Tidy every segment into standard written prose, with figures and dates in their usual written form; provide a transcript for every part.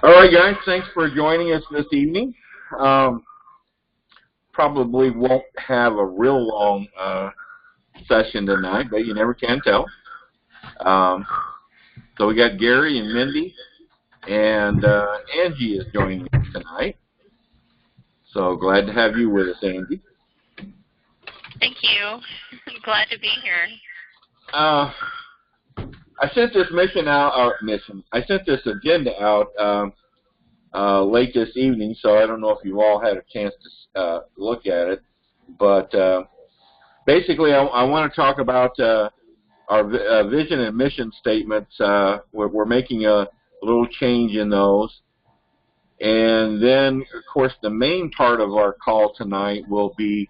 All right, guys, thanks for joining us this evening. Um, Probably won't have a real long session tonight, but you never can tell. Um, so we got Gary and Mindy, and Angie is joining us tonight. So glad to have you with us, Angie. Thank you. I'm glad to be here. I sent this I sent this agenda out late this evening, so I don't know if you all had a chance to look at it. But basically, I want to talk about our vision and mission statements. We're making a little change in those. And then, of course, the main part of our call tonight will be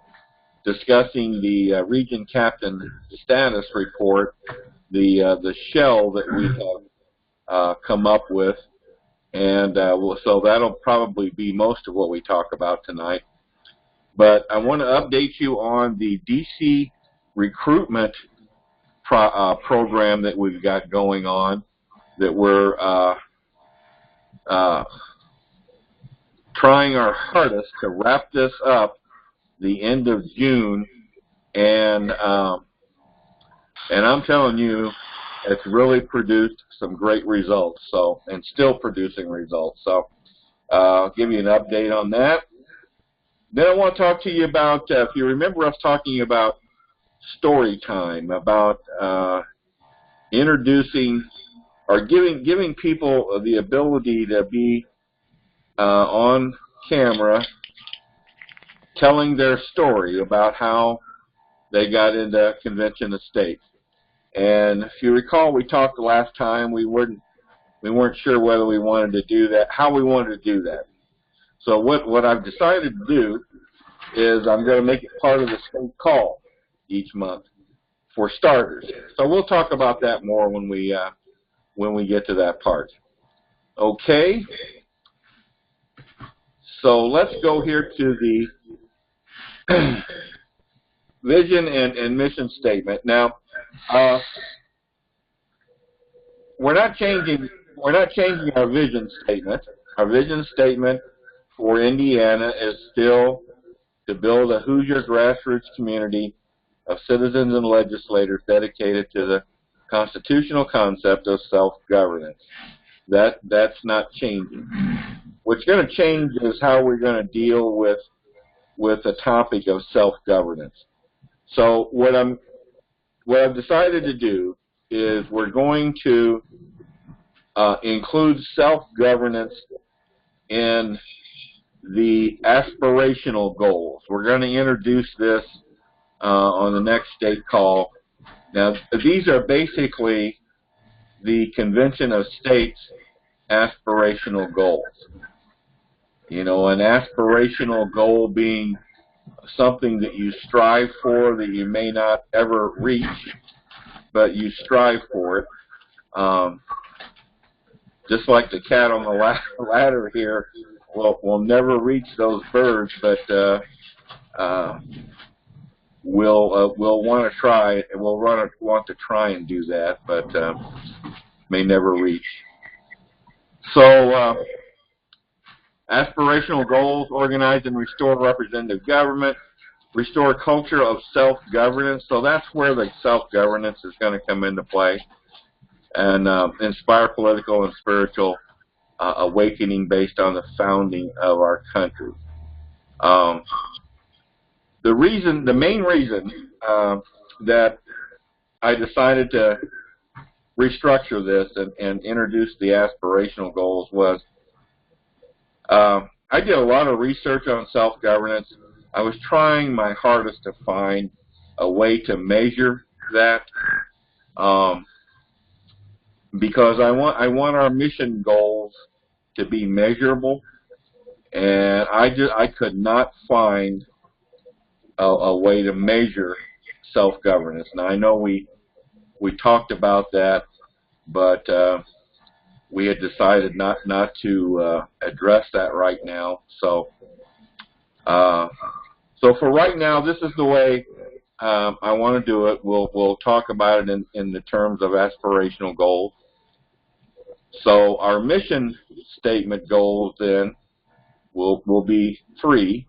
discussing the Region Captain Status Report, the shell that we have come up with. And so that'll probably be most of what we talk about tonight. But I want to update you on the DC recruitment program that we've got going on, that we're trying our hardest to wrap this up the end of June. And I'm telling you, it's really produced some great results, and still producing results. So I'll give you an update on that. Then I want to talk to you about, if you remember us talking about story time, about introducing or giving people the ability to be on camera telling their story about how they got into Convention of States. And if you recall, we talked the last time, we weren't sure whether we wanted to do that, how we wanted to do that. So what I've decided to do is I'm going to make it part of the state call each month for starters. So we'll talk about that more when we get to that part. Okay. So let's go here to the vision and mission statement. Now, we're not changing our vision statement. Our vision statement for Indiana is still to build a Hoosier grassroots community of citizens and legislators dedicated to the constitutional concept of self-governance. That's not changing. What's going to change is how we're going to deal with the topic of self-governance. So what I've decided to do is we're going to include self-governance in the aspirational goals. We're going to introduce this on the next state call. Now, these are basically the Convention of States aspirational goals. You know, an aspirational goal being something that you strive for, that you may not ever reach, but you strive for it. Just like the cat on the ladder here, we'll never reach those birds, but we'll want to try. We'll want to try and do that, but may never reach. So, aspirational goals: organize and restore representative government, restore culture of self-governance. So that's where the self-governance is going to come into play, and inspire political and spiritual awakening based on the founding of our country. The main reason that I decided to restructure this and introduce the aspirational goals was I did a lot of research on self-governance. I was trying my hardest to find a way to measure that, because I want our mission goals to be measurable, and I could not find a way to measure self-governance. Now, I know we talked about that, but we had decided not to address that right now. So for right now, this is the way I want to do it. We'll talk about it in the terms of aspirational goals. So our mission statement goals then will be 3,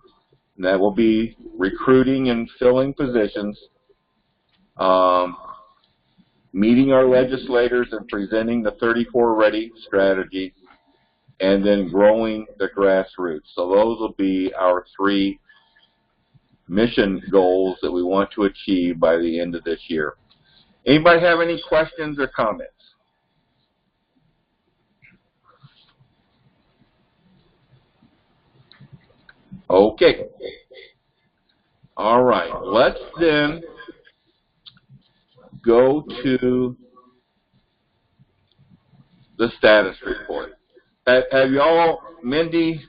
and that will be recruiting and filling positions, meeting our legislators and presenting the 34 Ready strategy, and then growing the grassroots. So those will be our 3 mission goals that we want to achieve by the end of this year. Anybody have any questions or comments? Okay. All right. Let's then go to the status report. Have you all, Mindy,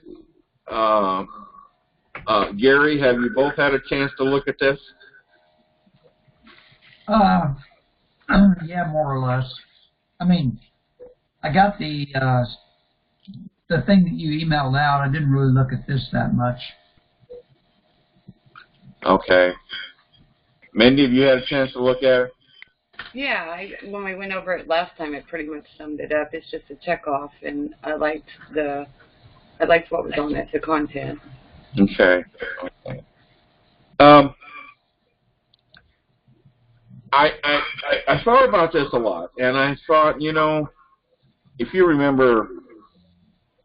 Gary, have you both had a chance to look at this? Yeah, more or less. I mean, I got the thing that you emailed out. I didn't really look at this that much. Okay. Mindy, have you had a chance to look at it? Yeah, when we went over it last time, it pretty much summed it up. It's just a check off, and I liked what was on it, the content. Okay. I thought about this a lot, and I thought, you know, if you remember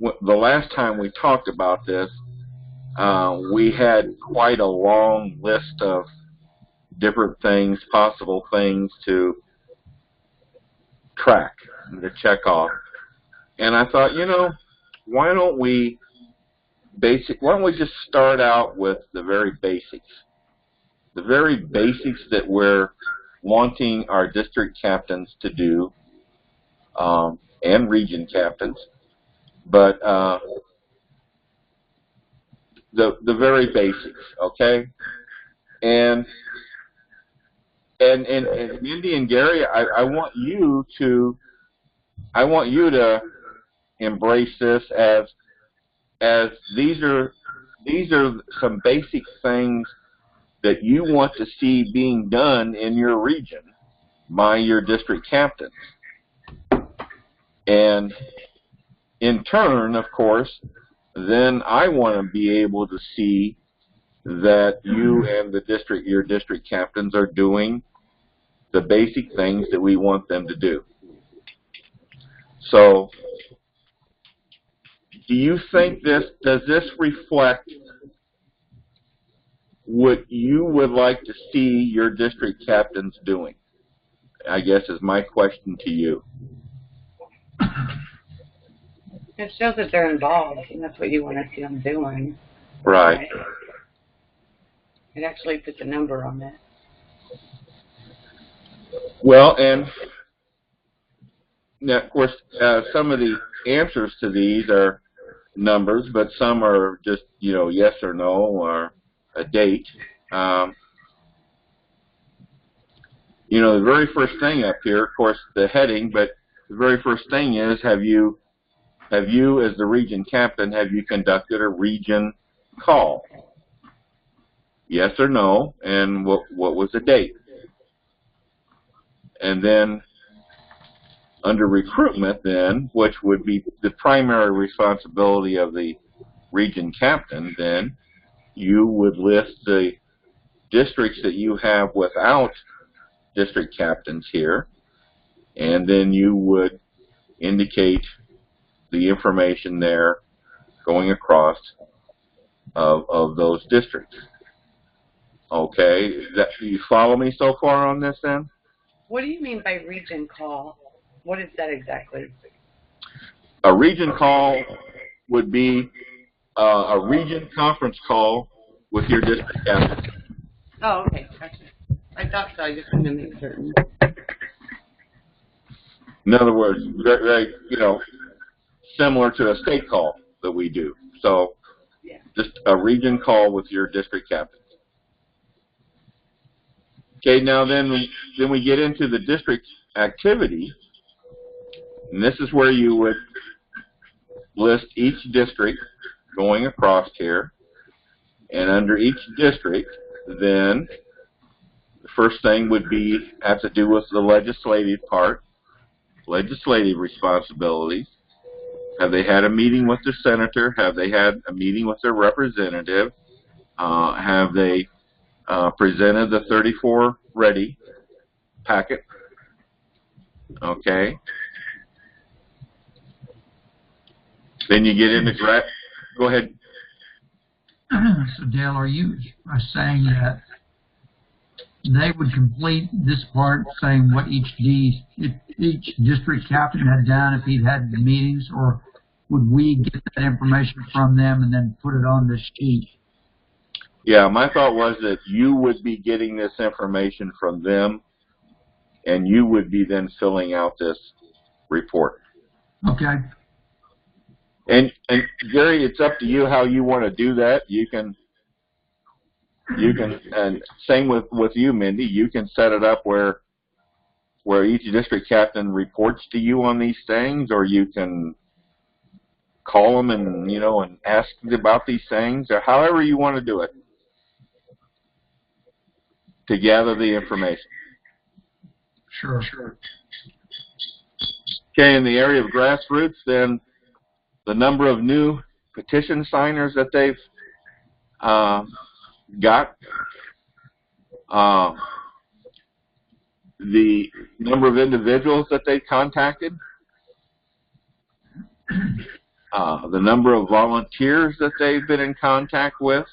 the last time we talked about this, we had quite a long list of different things, possible things to track and to check off. And I thought, you know, why don't we just start out with the very basics? The very basics that we're wanting our district captains to do, and region captains, but the very basics, okay? And Mindy and Gary, I want you to embrace this as these are some basic things that you want to see being done in your region by your district captains. And in turn, of course, then I want to be able to see that you and your district captains are doing the basic things that we want them to do. So, do you think does this reflect what you would like to see your district captains doing? I guess is my question to you. It shows that they're involved, and that's what you want to see them doing. Right. It actually puts a number on it. Well, and now, of course, some of the answers to these are numbers, but some are just, you know, yes or no or a date. You know, the very first thing up here, of course, the heading, but the very first thing is, have you, as the region captain, have you conducted a region call? Yes or no, and what was the date? And then under recruitment then, which would be the primary responsibility of the region captain, then you would list the districts that you have without district captains here, and then you would indicate the information there going across of those districts. Okay, do you follow me so far on this then? What do you mean by region call? What is that exactly? A region call would be a region conference call with your district captain. Oh, okay, gotcha. I thought so. I just wanted to make certain. In other words, very, you know, similar to a state call that we do. So, yeah, just a region call with your district captain. Okay, now then we get into the district activity, and this is where you would list each district going across here, and under each district, then the first thing would have to do with the legislative part, legislative responsibilities, Have they had a meeting with their senator? Have they had a meeting with their representative? Have they presented the 34 ready packet? Okay. Then you get into go ahead. So Dale, are you saying that they would complete this part saying what each district captain had done if he'd had the meetings, or would we get that information from them and then put it on this sheet? Yeah, my thought was that you would be getting this information from them, and you would be then filling out this report. Okay. And Gary, it's up to you how you want to do that. You can, and same with you, Mindy. You can set it up where each district captain reports to you on these things, or you can call them and and ask about these things, or however you want to do it to gather the information. Sure. Okay, in the area of grassroots, then the number of new petition signers that they've got, the number of individuals that they've contacted, the number of volunteers that they've been in contact with,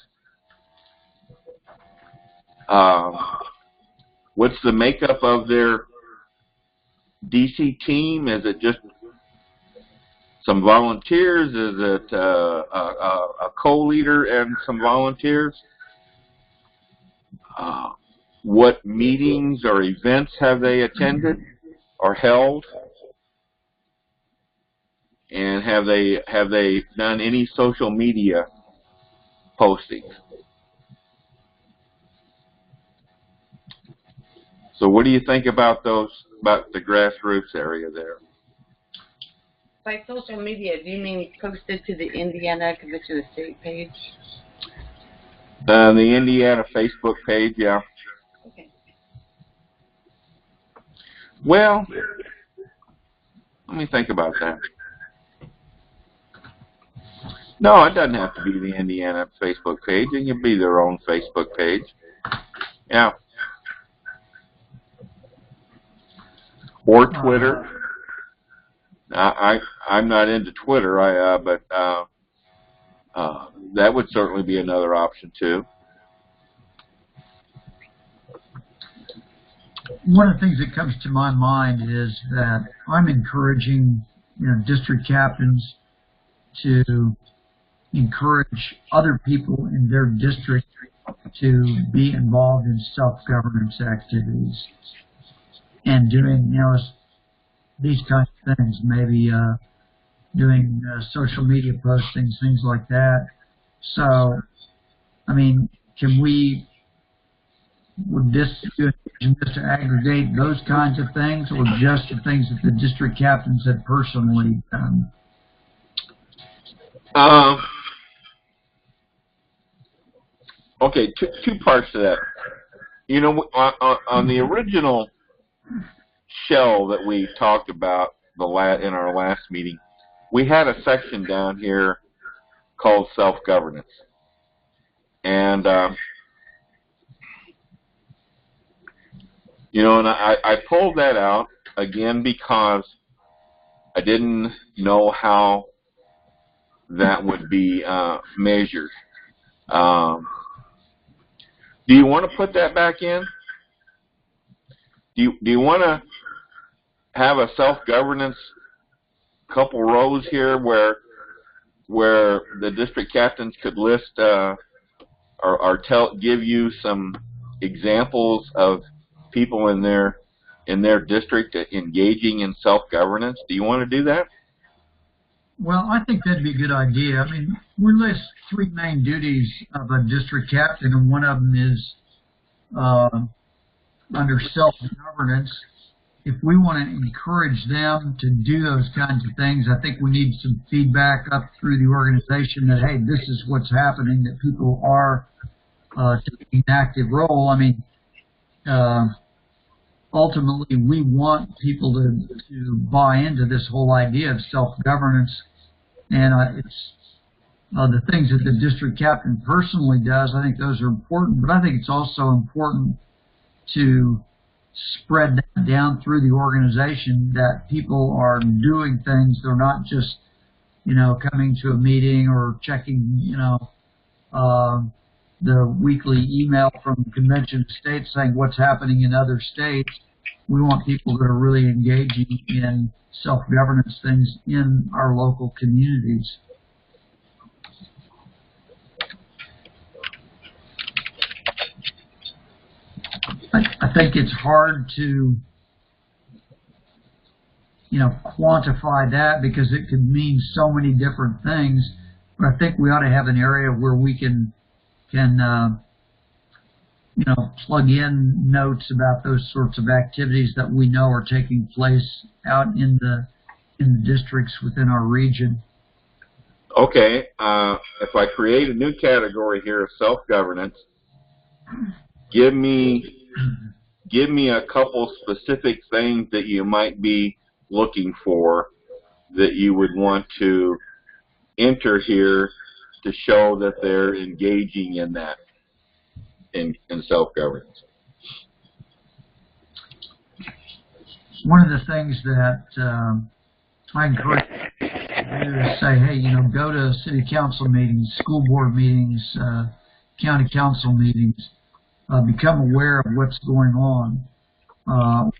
what's the makeup of their DC team? Is it just some volunteers? Is it a co-leader and some volunteers? What meetings or events have they attended or held? And have they done any social media postings? So what do you think about the grassroots area there? By social media, do you mean posted to the Indiana Convention of State page? The Indiana Facebook page, yeah. Okay. Well, let me think about that. No, it doesn't have to be the Indiana Facebook page. It can be their own Facebook page. Yeah. Or Twitter. I'm not into Twitter, but that would certainly be another option too. One of the things that comes to my mind is that I'm encouraging district captains to encourage other people in their district to be involved in self-governance activities and doing these kinds of things, maybe doing social media postings, things like that. So, I mean, would this to aggregate those kinds of things, or just the things that the district captains had personally done? Okay, two parts to that. On the original shell that we talked about in our last meeting, we had a section down here called self-governance. And, and I pulled that out, again, because I didn't know how that would be measured. Do you want to put that back in? Do you want to have a self-governance couple rows here where the district captains could list or give you some examples of people in their district engaging in self-governance? Do you want to do that? Well, I think that'd be a good idea. I mean, we list three main duties of a district captain, and one of them is under self-governance. If we want to encourage them to do those kinds of things, I think we need some feedback up through the organization that, hey, this is what's happening, that people are taking an active role. I mean, ultimately, we want people to buy into this whole idea of self-governance, And it's the things that the district captain personally does. I think those are important, but I think it's also important to spread that down through the organization, that people are doing things. They're not just, coming to a meeting or checking, the weekly email from the Convention of States saying what's happening in other states. We want people that are really engaging in self-governance things in our local communities. I think it's hard to, quantify that because it could mean so many different things. But I think we ought to have an area where we can plug in notes about those sorts of activities that we know are taking place out in the districts within our region. Okay, if I create a new category here of self-governance, give me a couple specific things that you might be looking for that you would want to enter here to show that they're engaging in that, in self-governance. One of the things that I encourage you to do is say, hey, go to city council meetings, school board meetings, county council meetings, become aware of what's going on,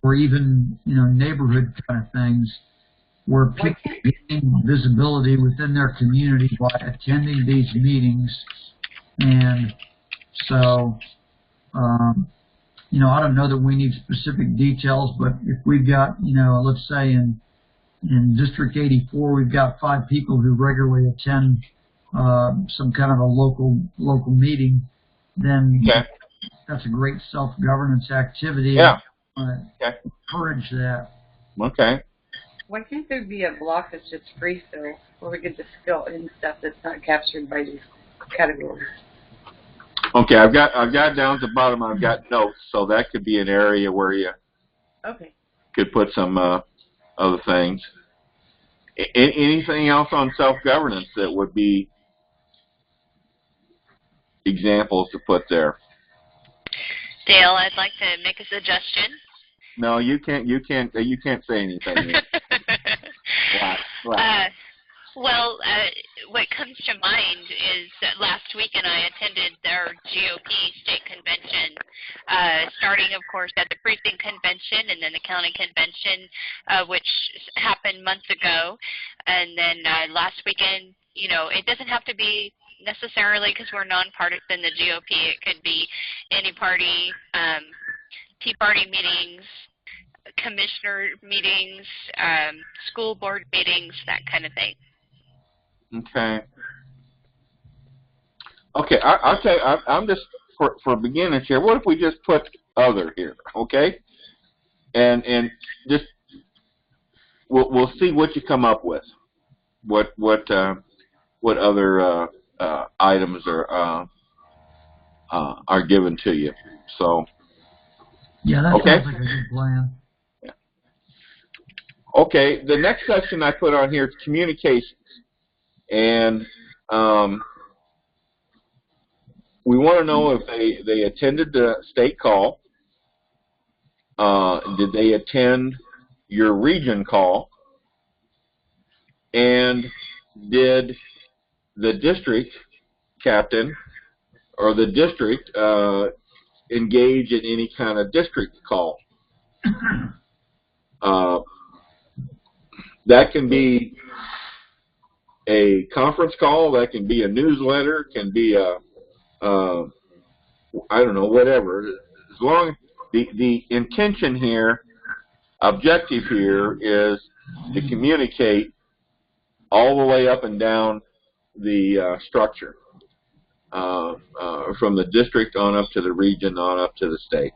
or even, neighborhood kind of things, where people gain visibility within their community by attending these meetings. And so, I don't know that we need specific details, but if we've got, let's say in District 84, we've got 5 people who regularly attend some kind of a local meeting, then that's a great self-governance activity. Yeah. Encourage that. Okay. Why can't there be a block that's just free fill where we could just fill in stuff that's not captured by these categories? Okay, I've got down at the bottom. I've got notes, so that could be an area where you could put some other things. Anything else on self-governance that would be examples to put there? Dale, I'd like to make a suggestion. No, you can't say anything. What comes to mind is that last weekend I attended their GOP state convention, starting, of course, at the precinct convention and then the county convention, which happened months ago. And then last weekend, it doesn't have to be necessarily because we're nonpartisan, the GOP. It could be any party, Tea Party meetings, commissioner meetings, school board meetings, that kind of thing. Okay. I'll tell you, I'm just, for beginners here, what if we just put other here, okay? And just, we'll see what you come up with. What other items are given to you. So. Yeah, that sounds like a good plan. Yeah. Okay, the next section I put on here is communications. And we want to know if they attended the state call. Did they attend your region call? And did the district captain or the district engage in any kind of district call? That can be a conference call, that can be a newsletter, can be a I don't know, whatever. As long as the intention here, objective here, is to communicate all the way up and down the structure, from the district on up to the region, on up to the state,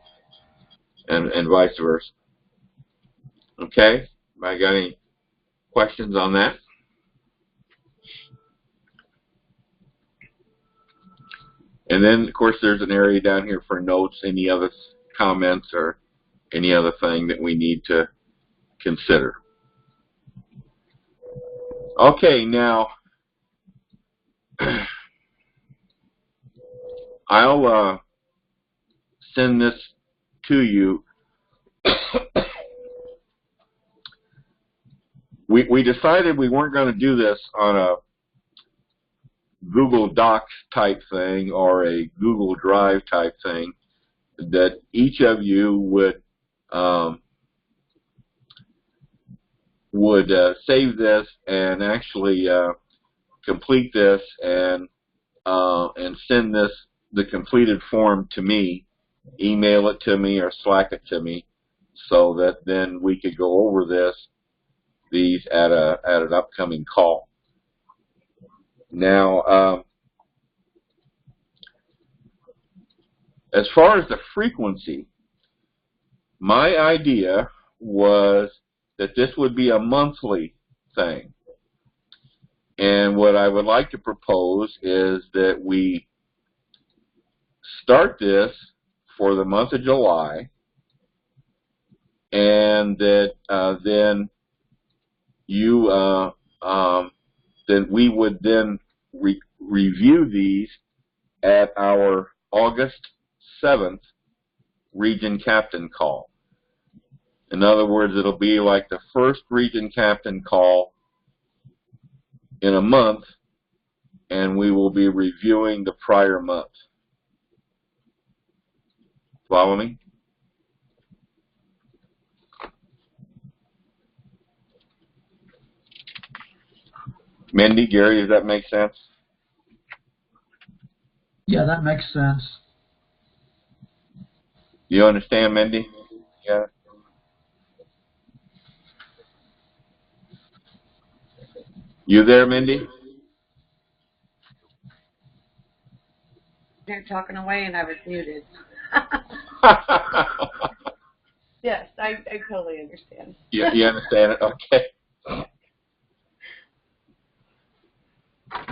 and vice versa. Okay? I got any questions on that? And then, of course, there's an area down here for notes, any other comments or any other thing that we need to consider. Okay, now, I'll send this to you. We decided we weren't going to do this on a Google Docs type thing or a Google Drive type thing, that each of you would save this and actually complete this and send the completed form to me, email it to me or Slack it to me, so that then we could go over these at an upcoming call. Now, as far as the frequency, my idea was that this would be a monthly thing. And what I would like to propose is that we start this for the month of July, and that then we would then review these at our August 7th region captain call. In other words, it'll be like the first region captain call in a month, and we will be reviewing the prior month. Follow me? Mindy, Gary, does that make sense? Yeah, that makes sense. You understand, Mindy? Yeah. You there, Mindy? You're talking away and I was muted. Yes, I totally understand. You understand it? Okay.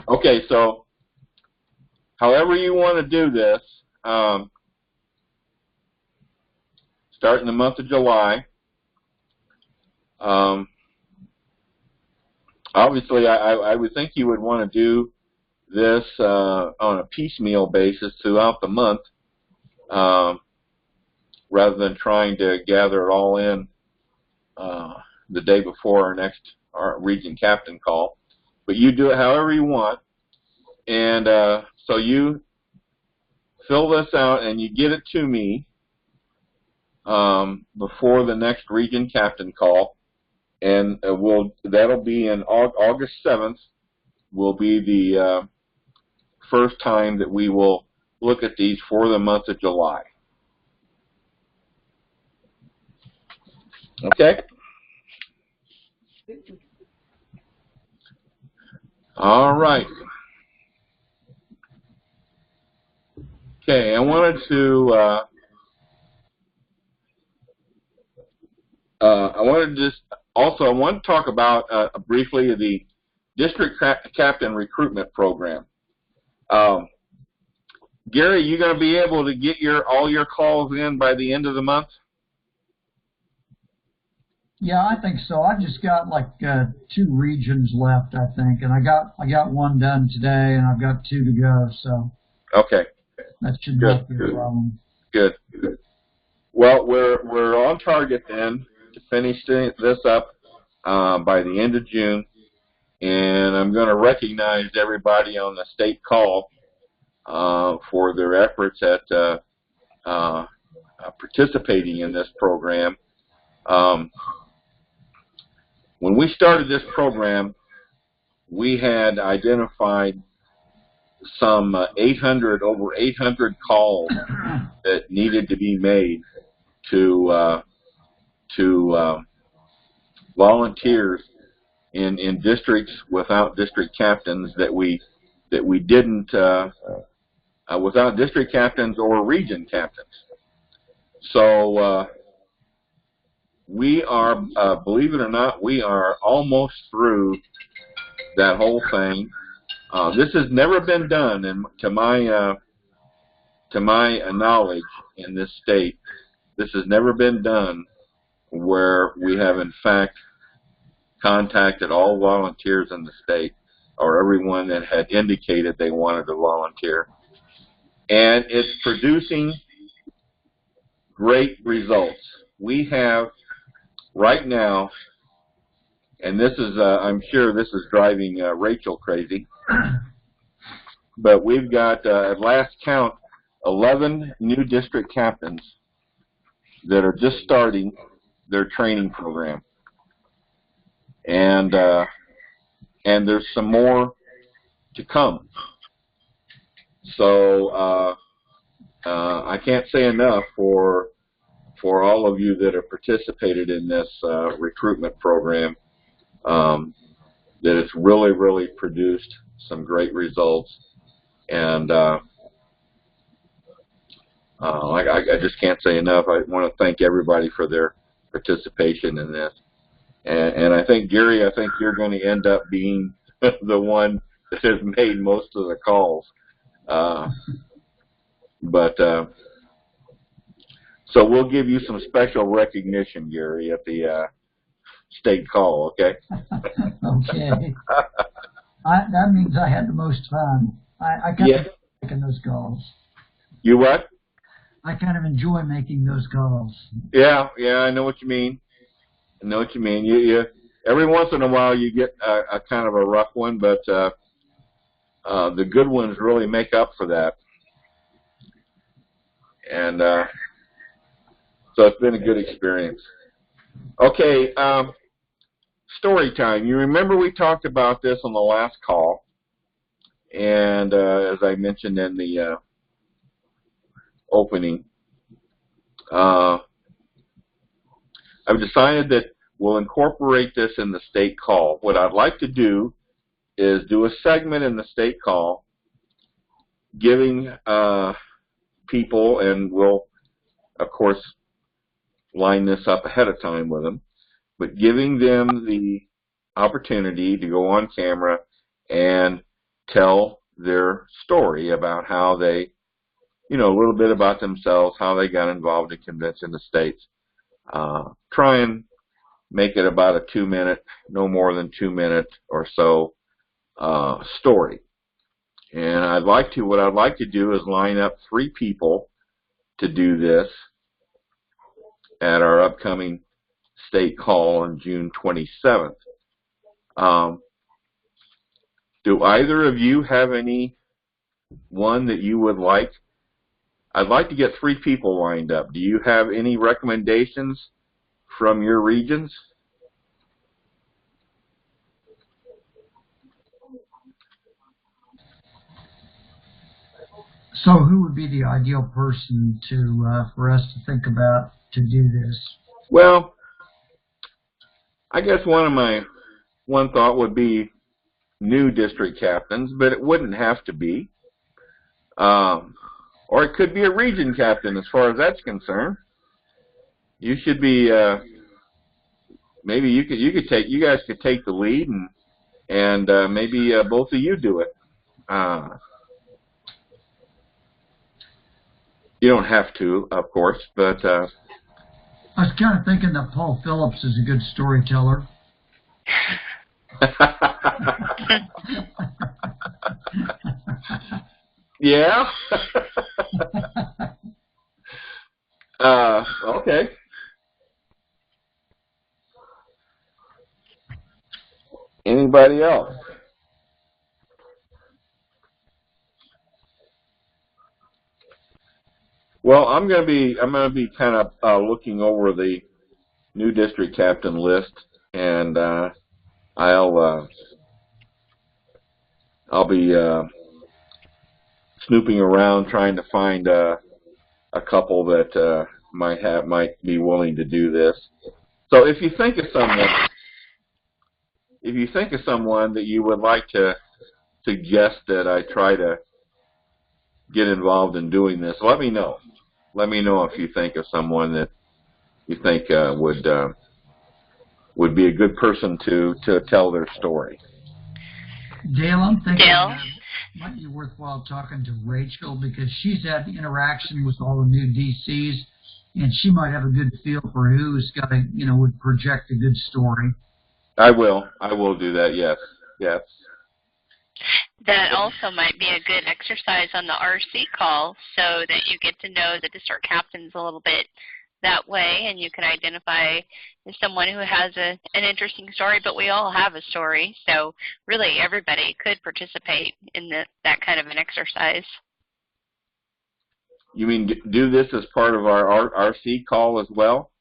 Okay, so however you want to do this, start in the month of July. Obviously, I would think you would want to do this on a piecemeal basis throughout the month, rather than trying to gather it all in the day before our region captain call. But you do it however you want, and so you fill this out and you get it to me before the next region captain call, and that'll be in August 7th. Will be the first time that we will look at these for the month of July. Okay? All right. Okay, I wanted to I want to talk about briefly the district captain recruitment program. Gary, you going to be able to get all your calls in by the end of the month? Yeah, I think so. I just got like 2 regions left, I think, and I got one done today, and I've got 2 to go. So okay, that should not be a problem. Good. Well, we're on target then to finish this up by the end of June, and I'm going to recognize everybody on the state call for their efforts at participating in this program. When we started this program, we had identified some over 800 calls that needed to be made to volunteers in districts without district captains that we didn't without district captains or region captains. So we are, believe it or not, we are almost through that whole thing. This has never been done, to my knowledge, in this state. This has never been done where we have in fact contacted all volunteers in the state. or everyone that had indicated they wanted to volunteer. And it's producing great results. We have right now, and this is, I'm sure this is driving Rachel crazy, but we've got, at last count, 11 new district captains that are just starting their training program. And there's some more to come. So I can't say enough for all of you that have participated in this recruitment program, that it's really, really produced some great results. And I just can't say enough. I want to thank everybody for their participation in this. And I think, Gary, I think you're going to end up being the one that has made most of the calls. So we'll give you some special recognition, Gary, at the state call, okay? Okay. That means I had the most fun. I kind of making those calls. You what? I kind of enjoy making those calls. Yeah, I know what you mean. I know what you mean. You every once in a while you get a kind of a rough one, but the good ones really make up for that. And so it's been a good experience. Okay, story time. You remember we talked about this on the last call, and as I mentioned in the opening, I've decided that we'll incorporate this in the state call. What I'd like to do is do a segment in the state call giving people, and we'll, of course, line this up ahead of time with them, but giving them the opportunity to go on camera and tell their story about how they, a little bit about themselves, how they got involved in Convention of States. Try and make it about a 2-minute, no more than 2-minute or so story. And what I'd like to do is line up 3 people to do this at our upcoming state call on June 27th. Do either of you have any one that you would like? I'd like to get 3 people lined up. Do you have any recommendations from your regions? So who would be the ideal person for us to think about to do this? Well, I guess one thought would be new district captains, but it wouldn't have to be. Or it could be a region captain as far as that's concerned. You should be, maybe you guys could take the lead and maybe both of you do it. You don't have to, of course, but I was kind of thinking that Paul Phillips is a good storyteller. Yeah. Okay. Anybody else? Well, I'm going to be kind of looking over the new district captain list, and I'll be snooping around trying to find a couple that might be willing to do this. So if you think of someone that you would like to suggest that I try to get involved in doing this, let me know. Let me know if you think of someone that you think would be a good person to tell their story. Dale, I'm thinking it might be worthwhile talking to Rachel, because she's had the interaction with all the new DCs, and she might have a good feel for who's got would project a good story. I will do that. Yes. That also might be a good exercise on the RC call so that you get to know the district captains a little bit that way, and you can identify someone who has an interesting story, but we all have a story, so really everybody could participate in that kind of an exercise. You mean do this as part of our RC call as well?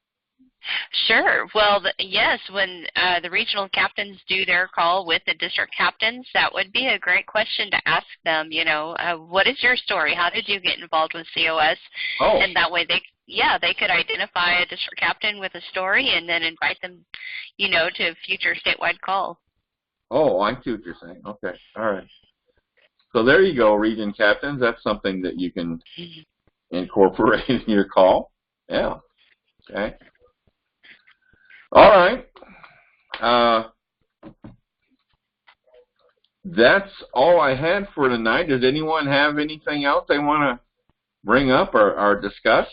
Sure. Well, yes, when the regional captains do their call with the district captains, that would be a great question to ask them, what is your story? How did you get involved with COS? Oh. And that way they could identify a district captain with a story and then invite them, to a future statewide call. Oh, I see what you're saying. Okay. All right. So there you go, region captains. That's something that you can incorporate in your call. Yeah. Okay. All right. That's all I had for tonight. Does anyone have anything else they want to bring up or discuss?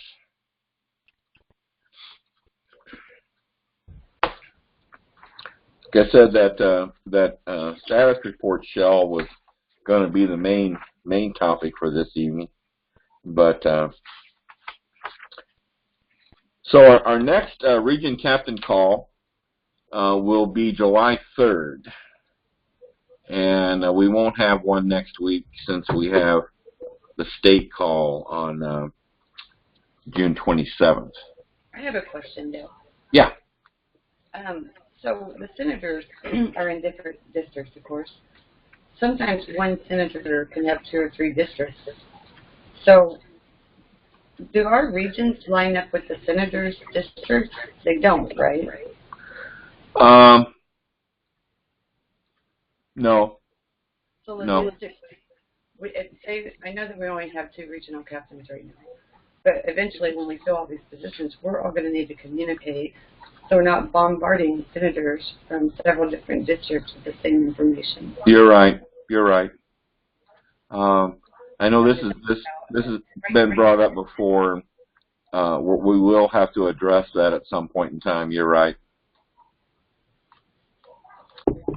Like I said, that status report shell was going to be the main topic for this evening, but so our next region captain call will be July 3rd, and we won't have one next week since we have the state call on June 27th. I have a question, Dale. Yeah. So the senators are in different districts, of course. Sometimes one senator can have 2 or 3 districts. So do our regions line up with the senators' districts? They don't, right? No. So No. I know that we only have 2 regional captains right now, but eventually when we fill all these positions, we're all going to need to communicate so we're not bombarding senators from several different districts with the same information. You're right. You're right. I know this has been brought up before. We will have to address that at some point in time. You're right.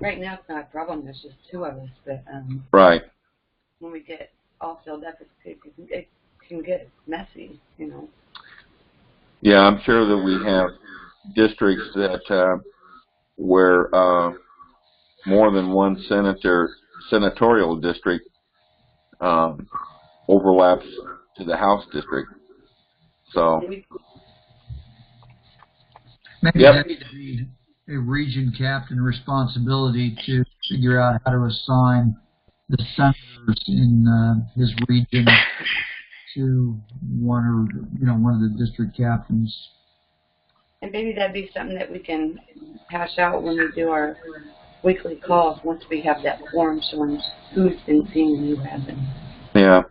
Right now it's not a problem. There's just 2 of us, but Right. when we get all filled up, it can get messy, Yeah, I'm sure that we have districts that where more than one senatorial district overlaps to the House district. So Maybe Yep. that would be a region captain responsibility to figure out how to assign the senators in his region to one of the district captains. And maybe that'd be something that we can hash out when we do our weekly calls once we have that form showing who's been seen and who hasn't. yeah.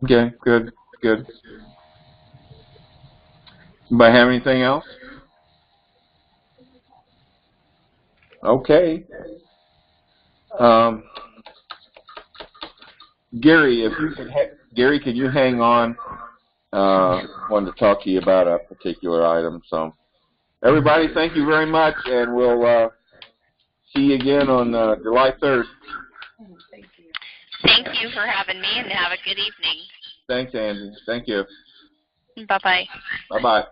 Okay, good. Anybody have anything else? Okay. Gary, if you could, Gary, could you hang on? Wanted to talk to you about a particular item. So, everybody, thank you very much, and we'll see you again on July 3rd. Thank you. Thank you for having me, and have a good evening. Thanks, Angie. Thank you. Bye-bye. Bye-bye.